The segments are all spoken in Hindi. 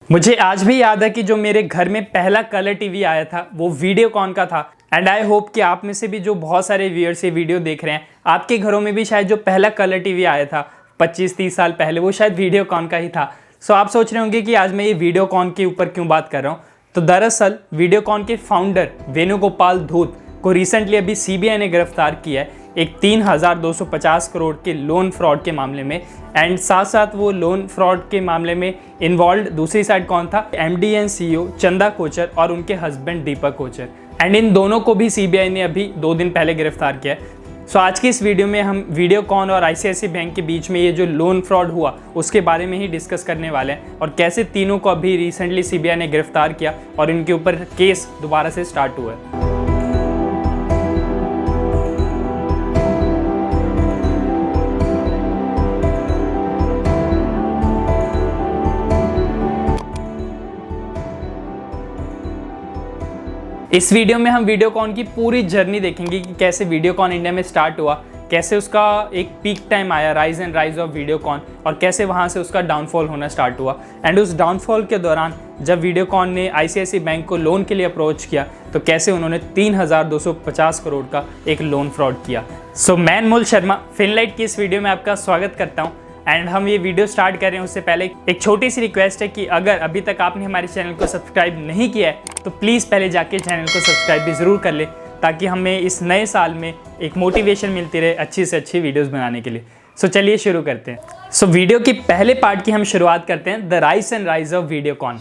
मुझे आज भी याद है कि जो मेरे घर में पहला कलर टीवी आया था वो वीडियोकॉन का था। एंड आई होप कि आप में से भी जो बहुत सारे व्यूअर्स ये वीडियो देख रहे हैं, आपके घरों में भी शायद जो पहला कलर टीवी आया था 25-30 साल पहले, वो शायद वीडियोकॉन का ही था। सो आप सोच रहे होंगे कि आज मैं ये वीडियोकॉन के ऊपर क्यों बात कर रहा हूँ। तो दरअसल वीडियोकॉन के फाउंडर वेणुगोपाल धूत को रिसेंटली अभी सीबीआई ने गिरफ्तार किया है एक 3,250 करोड़ के लोन फ्रॉड के मामले में। एंड साथ साथ वो लोन फ्रॉड के मामले में इन्वॉल्व दूसरी साइड कौन था, एमडी एंड सीईओ चंदा कोचर और उनके हस्बैंड दीपक कोचर। एंड इन दोनों को भी सीबीआई ने अभी 2 दिन पहले गिरफ्तार किया है। सो आज की इस वीडियो में हम वीडियोकॉन और आईसीआईसीआई बैंक के बीच में ये जो लोन फ्रॉड हुआ उसके बारे में ही डिस्कस करने वाले हैं, और कैसे तीनों को अभी रिसेंटली सीबीआई ने गिरफ्तार किया और इनके ऊपर केस दोबारा से स्टार्ट हुआ है। इस वीडियो में हम वीडियोकॉन की पूरी जर्नी देखेंगे कि कैसे वीडियोकॉन इंडिया में स्टार्ट हुआ, कैसे उसका एक पीक टाइम आया, rise and rise of Videocon, और कैसे वहाँ से उसका डाउनफॉल होना स्टार्ट हुआ। एंड उस डाउनफॉल के दौरान जब वीडियोकॉन ने आईसीआईसीआई बैंक को लोन के लिए अप्रोच किया तो कैसे उन्होंने 3,250 करोड़ का एक लोन फ्रॉड किया। सो मैं अनमोल शर्मा फिनलाइट की इस वीडियो में आपका स्वागत करता हूँ। एंड हम ये वीडियो स्टार्ट कर रहे हैं उससे पहले एक छोटी सी रिक्वेस्ट है कि अगर अभी तक आपने हमारे चैनल को सब्सक्राइब नहीं किया है तो प्लीज़ पहले जाके चैनल को सब्सक्राइब भी ज़रूर कर ले, ताकि हमें इस नए साल में एक मोटिवेशन मिलती रहे अच्छी से अच्छी वीडियोस बनाने के लिए। सो चलिए शुरू करते हैं। सो वीडियो के पहले पार्ट की हम शुरुआत करते हैं, the rise and rise of Videocon.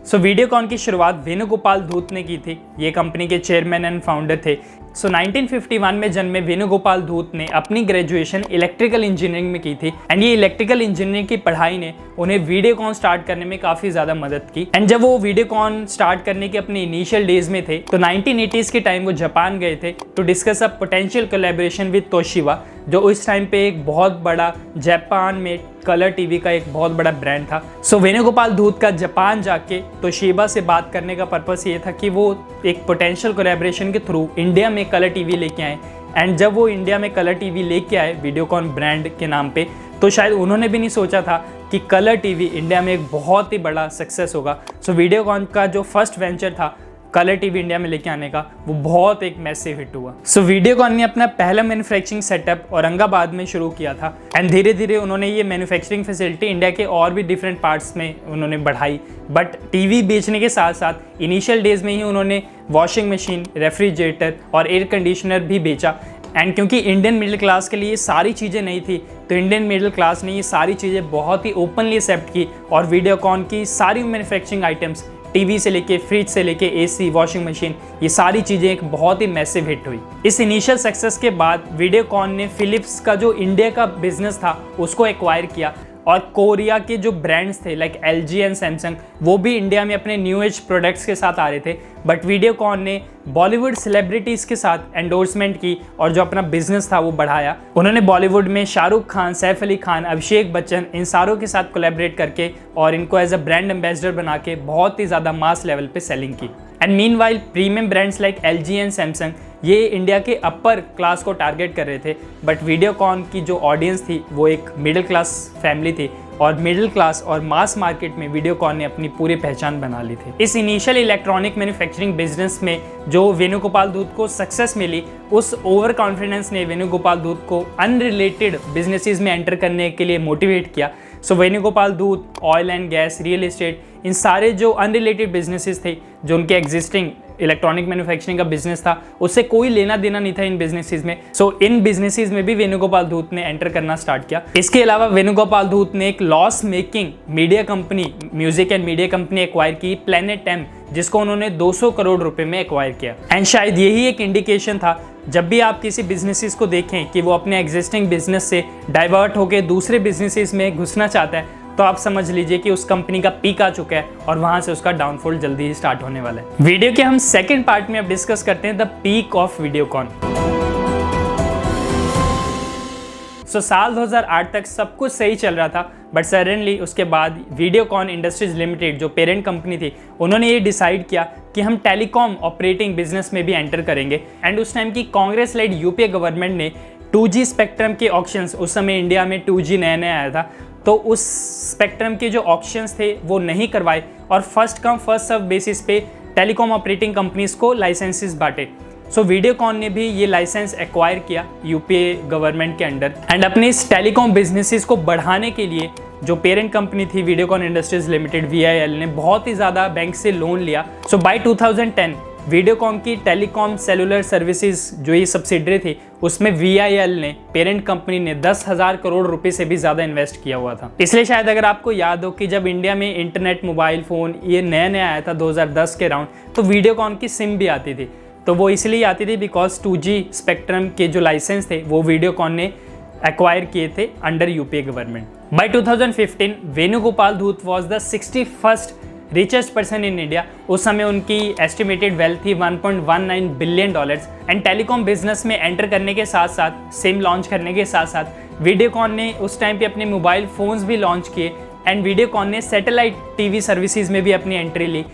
So Videocon की शुरुआत वेणुगोपाल धूत ने की थी। ये कंपनी के चेयरमैन एंड फाउंडर थे। 1951 में जन्मे वेणुगोपाल धूत ने अपनी ग्रेजुएशन इलेक्ट्रिकल इंजीनियरिंग में की थी। एंड ये इलेक्ट्रिकल इंजीनियरिंग की पढ़ाई ने उन्हें वीडियोकॉन स्टार्ट करने में काफ़ी ज़्यादा मदद की। एंड जब वो वीडियोकॉन स्टार्ट करने के अपने इनिशियल डेज में थे तो 1980s के टाइम वो जापान गए थे to discuss a potential collaboration with Toshiba, जो उस टाइम पे एक बहुत बड़ा जापान में कलर टीवी का एक बहुत बड़ा ब्रांड था। सो वेणुगोपाल धूत का जापान जाके तोशिबा से बात करने का पर्पस ये था कि वो एक पोटेंशियल कोलैबोरेशन के थ्रू इंडिया में कलर टीवी लेके आए। एंड जब वो इंडिया में कलर टीवी लेके आए वीडियोकॉन ब्रांड के नाम पे, तो शायद उन्होंने भी नहीं सोचा था कि कलर टीवी इंडिया में एक बहुत ही बड़ा सक्सेस होगा। सो वीडियोकॉन का जो फर्स्ट वेंचर था कलर टीवी इंडिया में लेके आने का, वो बहुत एक मैसिव हिट हुआ। सो वीडियोकॉन ने अपना पहला मैन्युफैक्चरिंग सेटअप औरंगाबाद में शुरू किया था। एंड धीरे धीरे उन्होंने ये मैन्युफैक्चरिंग फैसिलिटी इंडिया के और भी डिफरेंट पार्ट्स में उन्होंने बढ़ाई। बट टीवी बेचने के साथ साथ इनिशियल डेज में ही उन्होंने वॉशिंग मशीन, रेफ्रिजरेटर और एयर कंडीशनर भी बेचा। एंड क्योंकि इंडियन मिडिल क्लास के लिए ये सारी चीज़ें नहीं थी, तो इंडियन मिडिल क्लास ने ये सारी चीज़ें बहुत ही ओपनली एक्सेप्ट की, और वीडियोकॉन की सारी मैन्युफैक्चरिंग आइटम्स, टीवी से लेके फ्रिज से लेके एसी, वॉशिंग मशीन, ये सारी चीज़ें एक बहुत ही मैसिव हिट हुई। इस इनिशियल सक्सेस के बाद वीडियोकॉन ने फिलिप्स का जो इंडिया का बिजनेस था उसको एक्वायर किया, और कोरिया के जो ब्रांड्स थे लाइक एलजी एंड सैमसंग, वो भी इंडिया में अपने न्यू एज प्रोडक्ट्स के साथ आ रहे थे। बट वीडियोकॉन ने बॉलीवुड सेलिब्रिटीज़ के साथ एंडोर्समेंट की और जो अपना बिजनेस था वो बढ़ाया। उन्होंने बॉलीवुड में शाहरुख खान, सैफ अली खान, अभिषेक बच्चन, इन सारों के साथ कोलैबोरेट करके और इनको एज अ ब्रांड एम्बेसडर बना के बहुत ही ज़्यादा मास लेवल पे सेलिंग की। And meanwhile premium brands like LG and Samsung ये इंडिया के अपर क्लास को टारगेट कर रहे थे। बट वीडियोकॉन की जो ऑडियंस थी वो एक मिडिल क्लास फैमिली थी, और मिडिल क्लास और मास मार्केट में वीडियोकॉन ने अपनी पूरी पहचान बना ली थी। इस इनिशियल इलेक्ट्रॉनिक मैन्युफैक्चरिंग बिजनेस में जो वेणुगोपाल धूत को सक्सेस मिली, उस ओवर कॉन्फिडेंस ने वेणुगोपाल धूत को अनरिलेटेड बिजनेसेस में एंटर करने के लिए मोटिवेट किया। So Venugopal Dhoot oil and gas, real estate, इन सारे जो अनरिलेटेड बिजनेसेस थे, जो उनके एग्जिस्टिंग इलेक्ट्रॉनिक मैन्युफैक्चरिंग का बिजनेस था, उससे कोई लेना देना नहीं था इन बिजनेसेस में। सो इन बिजनेसेस में भी वेणुगोपाल धूत ने एंटर करना स्टार्ट किया। इसके अलावा वेणुगोपाल धूत ने एक loss making media company, music and media company acquire की, प्लेनेट एम, जिसको उन्होंने 200 करोड़ रुपए में एक्वायर किया। एंड शायद यही एक इंडिकेशन था, जब भी आप किसी बिजनेसेस को देखें कि वो अपने एग्जिस्टिंग बिजनेस से डाइवर्ट होकर दूसरे बिजनेसेस में घुसना चाहता है, तो आप समझ लीजिए कि उस कंपनी का पीक आ चुका है और वहां से उसका डाउनफॉल जल्दी ही स्टार्ट होने वाला है। वीडियो के हम सेकंड पार्ट में अब डिस्कस करते हैं द पीक ऑफ वीडियोकॉन। सो साल 2008 तक सब कुछ सही चल रहा था, बट सडनली उसके बाद वीडियोकॉन इंडस्ट्रीज लिमिटेड जो पेरेंट कंपनी थी, उन्होंने ये डिसाइड किया कि हम टेलीकॉम ऑपरेटिंग बिजनेस में भी एंटर करेंगे। एंड उस टाइम की कांग्रेस लेड यूपीए गवर्नमेंट ने 2G स्पेक्ट्रम के ऑक्शंस, उस समय इंडिया में 2G नया नया आया था, तो उस स्पेक्ट्रम के जो ऑक्शंस थे वो नहीं करवाए और first come first serve basis पे टेलीकॉम ऑपरेटिंग कंपनीज को लाइसेंसेस बांटे। सो वीडियोकॉन ने भी ये लाइसेंस एक्वायर किया यूपीए गवर्नमेंट के अंडर एंड अपने इस टेलीकॉम बिजनेसेस को बढ़ाने के लिए जो पेरेंट कंपनी थी वीडियोकॉन इंडस्ट्रीज लिमिटेड VIL ने बहुत ही ज़्यादा बैंक से लोन लिया। सो बाय 2010 वीडियोकॉन की टेलीकॉम सेलुलर सर्विसेज जो ये सब्सिडरी थी उसमें VIL ने पेरेंट कंपनी ने 10,000 करोड़ रुपए से भी ज़्यादा इन्वेस्ट किया हुआ था। इसलिए शायद अगर आपको याद हो कि जब इंडिया में इंटरनेट मोबाइल फ़ोन ये नया नया आया था 2010 के राउंड, तो वीडियोकॉन की सिम भी आती थी। तो वो इसलिए आती थी बिकॉज 2G स्पेक्ट्रम के जो लाइसेंस थे वो वीडियोकॉन ने एक्वायर किए थे under UPA government. By 2015 Venugopal Dhoot was the 61st richest person in India. उस समय उनकी एस्टिमेटेड वेल्थ थी $1.19 बिलियन एंड टेलीकॉम बिजनेस में एंटर करने के साथ साथ, सिम लॉन्च करने के साथ साथ वीडियोकॉन ने उस टाइम पे अपने मोबाइल फ़ोन्स भी लॉन्च किए एंड वीडियोकॉन ने सैटेलाइट टीवी सर्विसेज में भी अपनी एंट्री ली।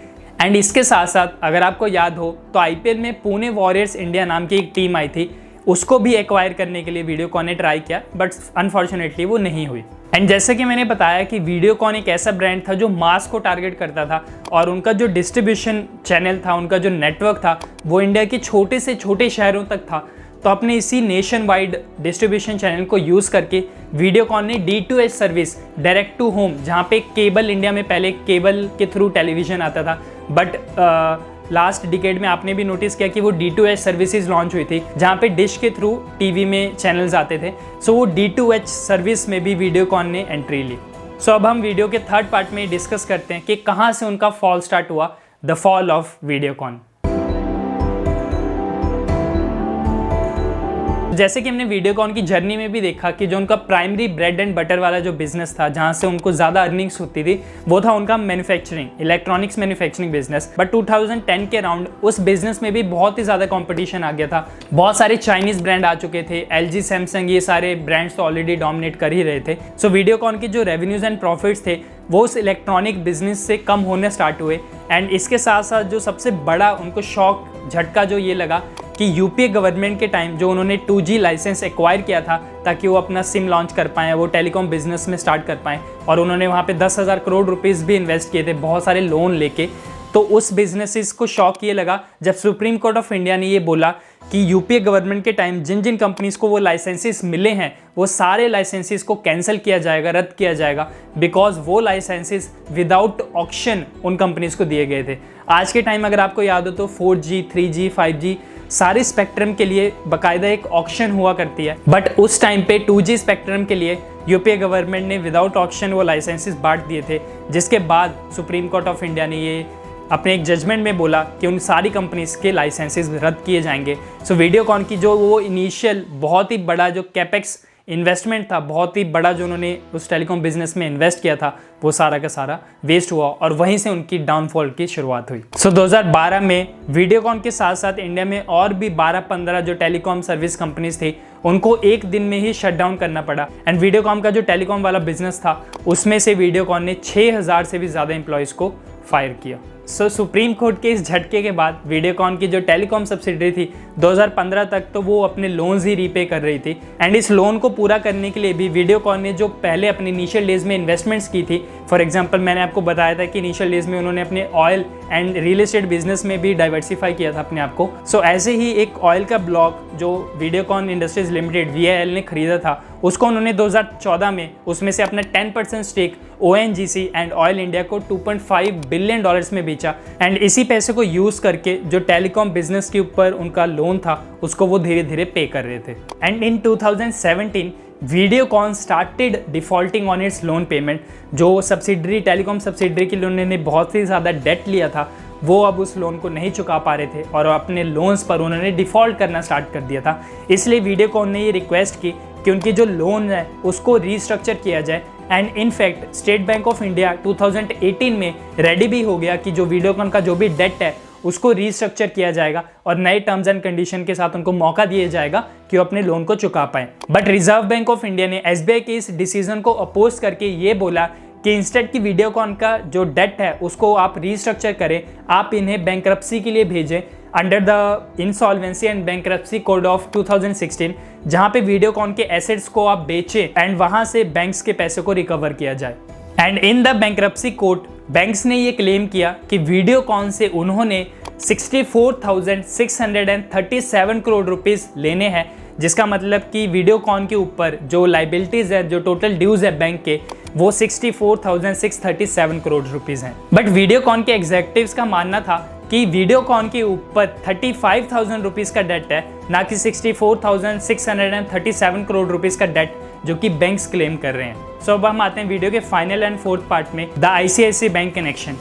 एंड इसके साथ साथ अगर आपको याद हो तो IPL में पुणे वॉरियर्स इंडिया नाम की एक टीम आई थी, उसको भी एक्वायर करने के लिए वीडियोकॉन ने ट्राई किया बट अनफॉर्चुनेटली वो नहीं हुई। एंड जैसे कि मैंने बताया कि वीडियोकॉन एक ऐसा ब्रांड था जो मास को टारगेट करता था और उनका जो डिस्ट्रीब्यूशन चैनल था, उनका जो नेटवर्क था वो इंडिया के छोटे से छोटे शहरों तक था। तो अपने इसी नेशन वाइड डिस्ट्रीब्यूशन चैनल को यूज़ करके वीडियोकॉन ने D2H service, direct to home, जहाँ पे केबल, इंडिया में पहले केबल के थ्रू टेलीविज़न आता था बट लास्ट डिकेड में आपने भी नोटिस किया कि वो D2H सर्विसेज लॉन्च हुई थी जहाँ पे डिश के थ्रू टीवी में चैनल्स आते थे। सो वो D2H सर्विस में भी वीडियोकॉन ने एंट्री ली। सो अब हम वीडियो के थर्ड पार्ट में डिस्कस करते हैं कि कहाँ से उनका फॉल स्टार्ट हुआ, द फॉल ऑफ वीडियोकॉन। जैसे कि हमने वीडियोकॉन की जर्नी में भी देखा कि जो उनका प्राइमरी ब्रेड एंड बटर वाला जो बिजनेस था, जहां से उनको ज़्यादा अर्निंग्स होती थी, वो था उनका manufacturing, electronics manufacturing business. But 2010 के राउंड उस बिजनेस में भी बहुत ही ज़्यादा कंपटीशन आ गया था। बहुत सारे चाइनीज़ ब्रांड आ चुके थे, LG, सैमसंग, ये सारे ब्रांड्स तो ऑलरेडी डोमिनेट कर ही रहे थे। सो वीडियोकॉन के जो रेवेन्यूज़ एंड प्रॉफिट्स थे वो उस इलेक्ट्रॉनिक बिजनेस से कम होने स्टार्ट हुए। एंड इसके साथ साथ जो सबसे बड़ा उनको शॉक झटका जो ये लगा कि यूपीए गवर्नमेंट के टाइम जो उन्होंने 2G लाइसेंस एक्वायर किया था ताकि वो अपना सिम लॉन्च कर पाएँ, वो टेलीकॉम बिजनेस में स्टार्ट कर पाएँ, और उन्होंने वहाँ पे 10,000 करोड़ रुपीज़ भी इन्वेस्ट किए थे बहुत सारे लोन लेके। तो उस बिजनेसेस को शॉक ये लगा जब सुप्रीम कोर्ट ऑफ इंडिया ने ये बोला कि यूपीए गवर्नमेंट के टाइम जिन जिन कंपनीज को वो लाइसेंसेस मिले हैं वो सारे लाइसेंसेस को कैंसिल किया जाएगा, रद्द किया जाएगा, बिकॉज वो लाइसेंसेस विदाउट ऑक्शन उन कंपनीज को दिए गए थे। आज के टाइम अगर आपको याद हो तो 4G, 3G, 5G सारे स्पेक्ट्रम के लिए बाकायदा एक ऑक्शन हुआ करती है, बट उस टाइम पे 2G स्पेक्ट्रम के लिए यूपीए गवर्नमेंट ने विदाउट ऑक्शन वो लाइसेंसेस बांट दिए थे, जिसके बाद सुप्रीम कोर्ट ऑफ इंडिया ने ये अपने एक जजमेंट में बोला कि उन सारी कंपनीज के लाइसेंसेस रद्द किए जाएंगे। सो वीडियोकॉन की जो वो इनिशियल बहुत ही बड़ा जो कैपेक्स इन्वेस्टमेंट था, बहुत ही बड़ा जो उन्होंने उस टेलीकॉम बिजनेस में इन्वेस्ट किया था, वो सारा का सारा वेस्ट हुआ और वहीं से उनकी डाउनफॉल की शुरुआत हुई। सो 2012 में वीडियोकॉन के साथ साथ इंडिया में और भी 12-15 जो टेलीकॉम सर्विस कंपनीज थी उनको एक दिन में ही शट डाउन करना पड़ा। एंड वीडियोकॉन का जो टेलीकॉम वाला बिजनेस था उसमें से वीडियोकॉन ने 6,000 से भी ज़्यादा एम्प्लॉयज़ को फायर किया। सो सुप्रीम कोर्ट के इस झटके के बाद वीडियोकॉन की जो टेलीकॉम सब्सिडरी थी 2015 तक तो वो अपने लोन्स ही रीपे कर रही थी। एंड इस लोन को पूरा करने के लिए भी वीडियोकॉन ने जो पहले अपने इनिशियल डेज में इन्वेस्टमेंट्स की थी, फॉर एग्जांपल मैंने आपको बताया था कि इनिशियल डेज में उन्होंने अपने oil and real estate business में भी डाइवर्सिफाई किया था अपने आप को। सो ऐसे ही एक ऑयल का ब्लॉक जो वीडियोकॉन इंडस्ट्रीज लिमिटेड VIL ने खरीदा था, उसको उन्होंने 2014 में उसमें से अपना 10% stake ONGC and Oil India को $2.5 बिलियन में बेचा। एंड इसी पैसे को यूज़ करके जो टेलीकॉम बिजनेस के ऊपर उनका लोन था उसको वो धीरे धीरे पे कर रहे थे। And in 2017 Videocon started defaulting on it's loan payment. जो सब्सिडरी टेलीकॉम सब्सिडरी के लिए उन्होंने बहुत ही ज़्यादा डेट लिया था वो अब उस लोन को नहीं चुका पा रहे थे और अपने लोन्स पर उन्होंने डिफ़ॉल्ट करना स्टार्ट कर दिया था। इसलिए वीडियोकॉन ने ये रिक्वेस्ट की कि उनकी जो लोन है उसको रीस्ट्रक्चर किया जाए। And in fact state bank of India 2018 में रेडी भी हो गया कि जो वीडियोकॉन का जो भी डेट है उसको रीस्ट्रक्चर किया जाएगा और नए टर्म्स एंड कंडीशन के साथ उनको मौका दिया जाएगा कि वो अपने लोन को चुका पाएं। But reserve bank of India ने SBI के इस डिसीजन को अपोज करके ये बोला कि इंस्टेड की वीडियोकॉन का जो डेट है उसको आप रीस्ट्रक्चर करें, आप इन्हें बैंक्रप्सी के लिए भेजें, under the insolvency and bankruptcy code of 2016, जहां पे वीडियोकॉन के एसेट्स को आप बेचें एंड वहां से बैंक्स के पैसे को रिकवर किया जाए। And in the bankruptcy court banks ने ये क्लेम किया कि वीडियोकॉन से उन्होंने 64,637 करोड़ रुपीस लेने हैं, जिसका मतलब कि वीडियोकॉन के ऊपर जो लाइबिलिटीज है, जो टोटल ड्यूज है बैंक के, वो 64,637 करोड़ रुपीस हैं। बट वीडियोकॉन के एग्जेक्टिव्स का मानना था कि वीडियोकॉन के ऊपर 35,000 रुपीस का डेट है, ना कि 64,637 करोड़ रुपीस का डेट जो कि बैंक्स क्लेम कर रहे हैं। सो अब हम आते हैं वीडियो के फाइनल एंड फोर्थ पार्ट में, the ICICI bank connection.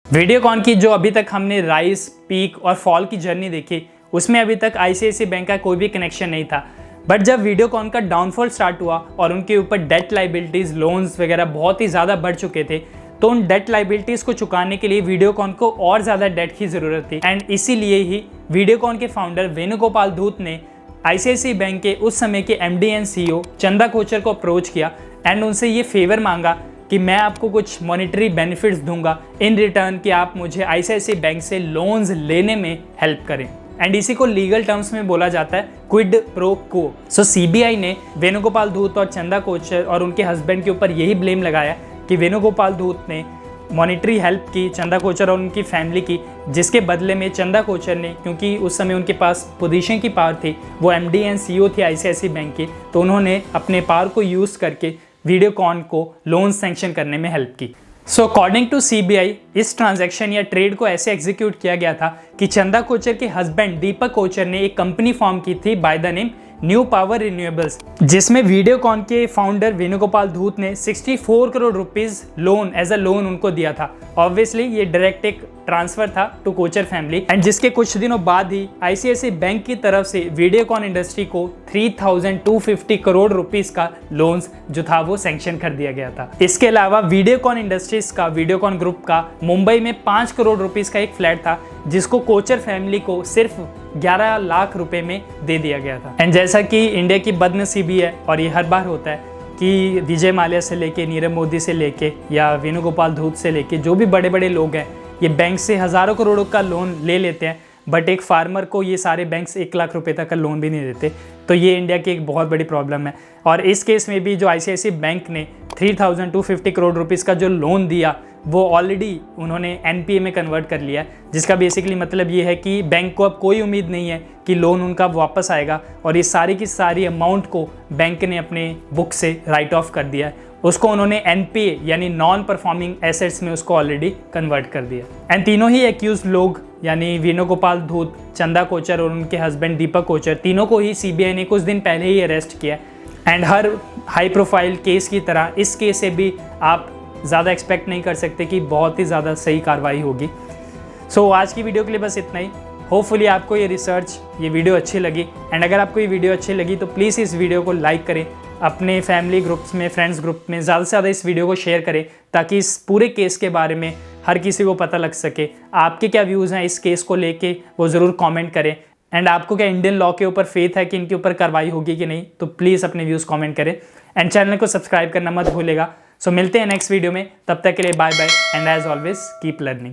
Videocon की जो अभी तक हमने राइज, पीक और फॉल की जर्नी देखी, उसमें अभी तक ICICI बैंक का कोई भी कनेक्शन नहीं था। बट जब वीडियोकॉन का डाउनफॉल स्टार्ट हुआ और उनके ऊपर डेट लाइबिलिटीज, लोन्स वगैरह बहुत ही ज़्यादा बढ़ चुके थे, तो उन डेट लाइबिलिटीज़ को चुकाने के लिए वीडियोकॉन को और ज़्यादा डेट की ज़रूरत थी। एंड इसीलिए ही वीडियोकॉन के फाउंडर वेणुगोपाल धूत ने ICICI बैंक के उस समय के MD and CEO Chanda Kochhar को अप्रोच किया एंड उनसे ये फेवर मांगा कि मैं आपको कुछ मॉनिटरी बेनिफिट्स दूंगा इन रिटर्न कि आप मुझे ICICI बैंक से लोन्स लेने में हेल्प करें। एंड इसी को लीगल टर्म्स में बोला जाता है क्विड प्रो को। सो CBI ने वेणुगोपाल धूत और चंदा कोचर और उनके हस्बैंड के ऊपर यही ब्लेम लगाया कि वेणुगोपाल धूत ने मॉनिटरी हेल्प की चंदा कोचर और उनकी फैमिली की, जिसके बदले में चंदा कोचर ने, क्योंकि उस समय उनके पास पोजीशन की पावर थी, वो MD एंड CEO थे ICICI बैंक की, तो उन्होंने अपने पावर को यूज़ करके वीडियोकॉन को लोन सैंक्शन करने में हेल्प की। सो अकॉर्डिंग टू CBI, इस ट्रांजैक्शन या ट्रेड को ऐसे एग्जीक्यूट किया गया था कि चंदा कोचर के हस्बैंड दीपक कोचर ने एक कंपनी फॉर्म की थी by the name NuPower Renewables, जिसमें वीडियोकॉन के फाउंडर वेणुगोपाल धूत ने 64 crore rupees loan as a loan उनको दिया था। ऑब्वियसली ये डायरेक्ट एक ट्रांसफर था टू कोचर फैमिली, एंड जिसके कुछ दिनों बाद ही ICICI बैंक की तरफ से वीडियोकॉन इंडस्ट्री को 3,250 करोड़ रुपीस का लोन्स जो था वो सैंक्शन कर दिया गया था। इसके अलावा वीडियोकॉन इंडस्ट्रीज का, वीडियोकॉन ग्रुप का मुंबई में 5 करोड़ रुपीस का एक फ्लैट था, जिसको कोचर फैमिली को सिर्फ 11 लाख रुपए में दे दिया गया था। एंड जैसा कि इंडिया की बदनसीबी है और ये हर बार होता है कि विजय माल्या से लेके, नीरव मोदी से लेके या वेणुगोपाल धूत से लेके जो भी बड़े बड़े लोग हैं, ये बैंक से हज़ारों करोड़ों का लोन ले लेते हैं, बट एक फार्मर को ये सारे बैंक्स 1 लाख रुपए तक का लोन भी नहीं देते। तो ये इंडिया की एक बहुत बड़ी प्रॉब्लम है। और इस केस में भी जो ICICI बैंक ने 3,250 करोड़ रुपीस का जो लोन दिया, वो ऑलरेडी उन्होंने NPA में कन्वर्ट कर लिया, जिसका बेसिकली मतलब ये है कि बैंक को अब कोई उम्मीद नहीं है कि लोन उनका वापस आएगा, और ये सारी की सारी अमाउंट को बैंक ने अपने बुक से राइट ऑफ कर दिया है। उसको उन्होंने NPA यानी नॉन परफॉर्मिंग एसेट्स में उसको ऑलरेडी कन्वर्ट कर दिया। एंड तीनों ही एक्यूज लोग यानी वेणुगोपाल धूत, चंदा कोचर और उनके हस्बैंड दीपक कोचर, तीनों को ही CBI ने कुछ दिन पहले ही अरेस्ट किया। And her high profile case की तरह इस केस से भी आप ज़्यादा एक्सपेक्ट नहीं कर सकते कि बहुत ही ज़्यादा सही कार्रवाई होगी। सो आज की वीडियो के लिए बस इतना ही। होपफुली आपको ये रिसर्च, ये वीडियो अच्छी लगी। एंड अगर आपको ये वीडियो अच्छी लगी तो प्लीज़ इस वीडियो को लाइक करें, अपने फैमिली ग्रुप्स में, फ्रेंड्स ग्रुप में ज़्यादा से ज़्यादा इस वीडियो को शेयर करें, ताकि इस पूरे केस के बारे में हर किसी को पता लग सके। आपके क्या व्यूज़ हैं इस केस को लेके, वो ज़रूर कमेंट करें। एंड आपको क्या इंडियन लॉ के ऊपर फेथ है कि इनके ऊपर कार्रवाई होगी कि नहीं, तो प्लीज़ अपने व्यूज़ कमेंट करें। एंड चैनल को सब्सक्राइब करना मत भूलेगा। सो मिलते हैं नेक्स्ट वीडियो में, तब तक के लिए bye bye, and as always keep learning.